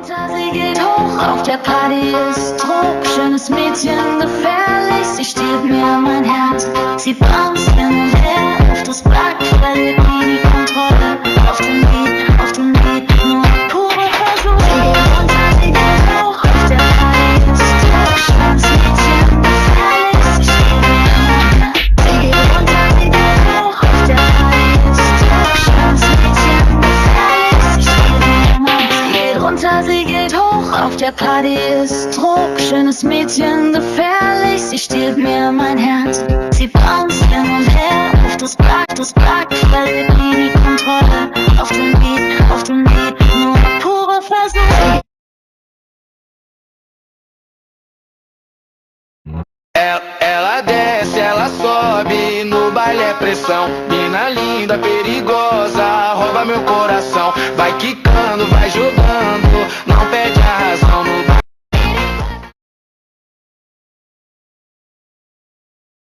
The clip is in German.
runter, sie geht hoch, auf der Party ist Druck. Schönes Mädchen, gefährlich, sie stiehlt mir mein Herz. Sie bounce hin und her, auf das Blatt, verliert nie die Kontrolle. Auf dem Beat, nur pure Versuch. Sie geht runter, sie geht hoch, auf der Party ist Druck. Schönes Mädchen, gefährlich, sie stiehlt mir mein Herz. Sie geht runter, sie geht hoch, auf der Party ist Druck. Schönes Mädchen, gefährlich, sie stiehlt mir mein Herz. Sie geht runter, sie geht hoch, auf der Party ist Druck. Schönes Mädchen, gefährlich, sie stiehlt mir mein Herz. Sie bounce hin und her, auf das Blatt, verliert nie die Kontrolle. Auf dem Beat, nur pure Versuch. Ela desce, ela sobe, no baile é pressão. Mina linda, perigosa, rouba meu coração. Vai quicando, vai jogando.